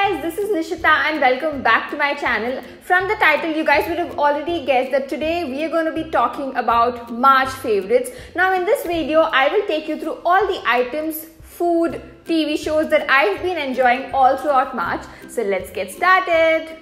guys, this is Nishita and welcome back to my channel. From the title, you guys would have already guessed that today we are going to be talking about March favorites. Now in this video, I will take you through all the items, food, TV shows that I've been enjoying all throughout March. So let's get started.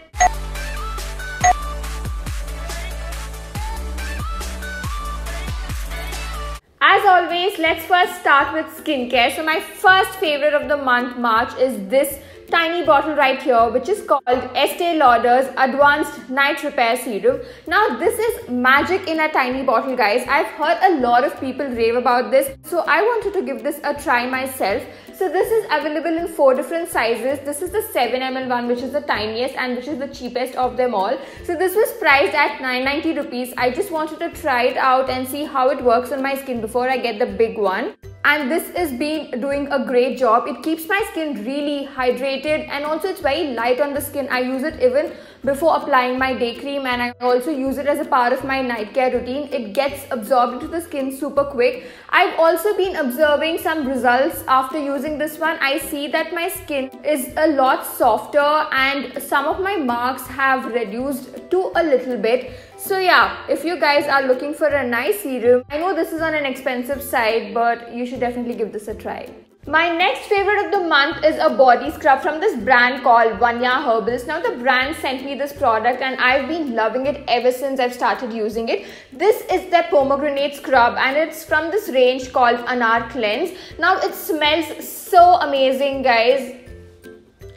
As always, let's first start with skincare. So my first favorite of the month March is this tiny bottle right here, which is called Estee Lauder's Advanced Night Repair Serum. Now this is magic in a tiny bottle, guys. I've heard a lot of people rave about this, so I wanted to give this a try myself. So this is available in 4 different sizes. This is the 7 ml one, which is the tiniest and which is the cheapest of them all. So this was priced at 990 rupees. I just wanted to try it out and see how it works on my skin before I get the big one. And this is been doing a great job. It keeps my skin really hydrated and also it's very light on the skin. I use it even before applying my day cream, and I also use it as a part of my night care routine. It gets absorbed into the skin super quick. I've also been observing some results after using this one. I see that my skin is a lot softer and some of my marks have reduced to a little bit. So yeah, if you guys are looking for a nice serum, I know this is on an expensive side, but you should definitely give this a try. My next favorite of the month is a body scrub from this brand called Vanya Herbals. Now the brand sent me this product and I've been loving it ever since I've started using it. This is their pomegranate scrub and it's from this range called Anar Cleanse. Now it smells so amazing, guys.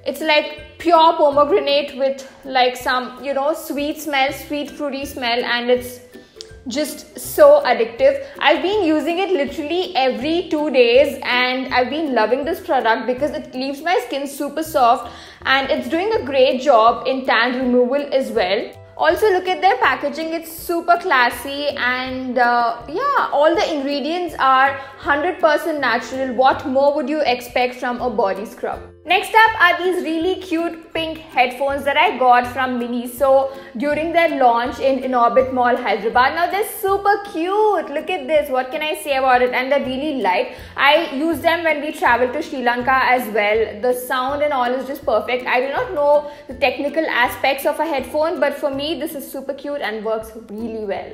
It's like pure pomegranate with like some, sweet smell, sweet fruity smell, and it's just so addictive. I've been using it literally every 2 days and I've been loving this product because it leaves my skin super soft and it's doing a great job in tan removal as well. Also look at their packaging, it's super classy and yeah, all the ingredients are 100% natural. What more would you expect from a body scrub? Next up are these really cute pink headphones that I got from Miniso during their launch in Inorbit Mall, Hyderabad. Now they're super cute. Look at this. What can I say about it? And they're really light. I use them when we travel to Sri Lanka as well. The sound and all is just perfect. I do not know the technical aspects of a headphone, but for me this is super cute and works really well.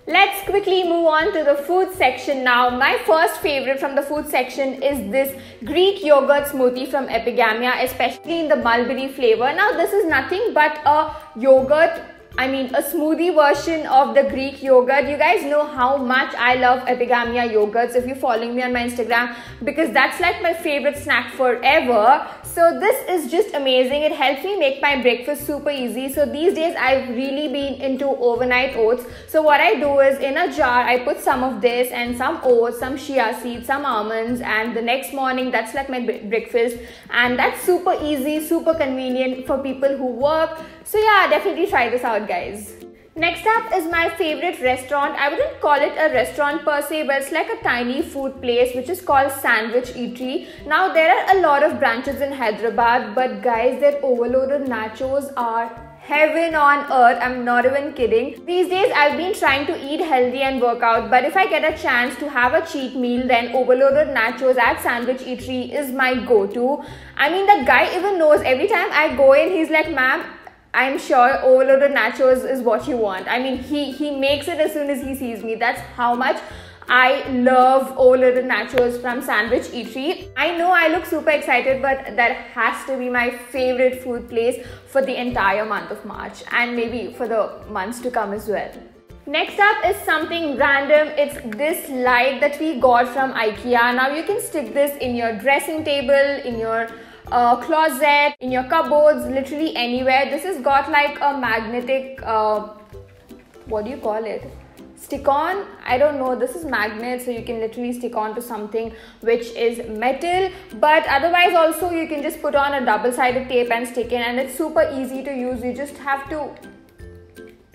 Let's quickly move on to the food section now. My first favorite from the food section is this Greek yogurt smoothie from Epigamia, especially in the mulberry flavor. Now this is nothing but a yogurt, a smoothie version of the Greek yogurt. You guys know how much I love Epigamia yogurts if you're following me on my Instagram, because that's like my favorite snack forever. So this is just amazing. It helps me make my breakfast super easy. So these days I've really been into overnight oats. So what I do is in a jar I put some of this and some oats, some chia seeds, some almonds, and the next morning that's like my breakfast, and that's super easy, super convenient for people who work. So yeah, definitely try this out, guys. Next up is my favorite restaurant. I wouldn't call it a restaurant per se, but it's like a tiny food place which is called Sandwich Eatery. Now there are a lot of branches in Hyderabad, but guys, their overloaded nachos are heaven on earth. I'm not even kidding. These days I've been trying to eat healthy and work out, but if I get a chance to have a cheat meal, then overloaded nachos at Sandwich Eatery is my go-to. The guy even knows. Every time I go in, he's like, ma'am, I'm sure overloaded nachos is what you want. He makes it as soon as he sees me. That's how much I love overloaded nachos from Sandwich Eatery. I know I look super excited, but that has to be my favorite food place for the entire month of March and maybe for the months to come as well. Next up is something random. It's this light that we got from IKEA. Now you can stick this in your dressing table, in your closet, in your cupboards, literally anywhere. This has got like a magnetic, what do you call it? Stick on? I don't know. This is magnet, so you can literally stick on to something which is metal, but otherwise also you can just put on a double-sided tape and stick in, and it's super easy to use. You just have to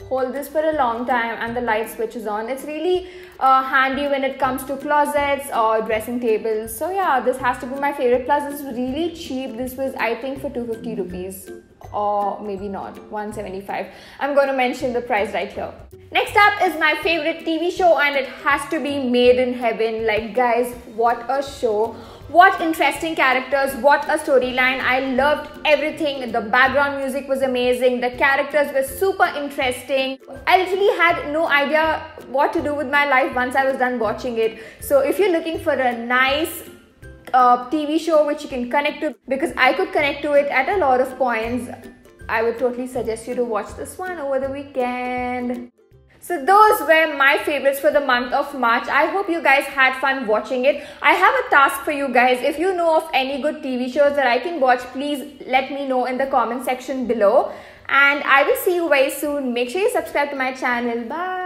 hold this for a long time and the light switches on. It's really handy when it comes to closets or dressing tables. So yeah, this has to be my favorite. Plus this is really cheap. This was, I think, for 250 rupees, or maybe not, 175. I'm going to mention the price right here. Next up is my favorite TV show, and it has to be Made in Heaven. Like guys, what a show. What interesting characters, what a storyline. I loved everything. The background music was amazing. The characters were super interesting. I literally had no idea what to do with my life once I was done watching it. So if you're looking for a nice TV show which you can connect to, because I could connect to it at a lot of points, I would totally suggest you to watch this one over the weekend. So those were my favorites for the month of March. I hope you guys had fun watching it. I have a task for you guys. If you know of any good TV shows that I can watch, please let me know in the comment section below. And I will see you very soon. Make sure you subscribe to my channel. Bye.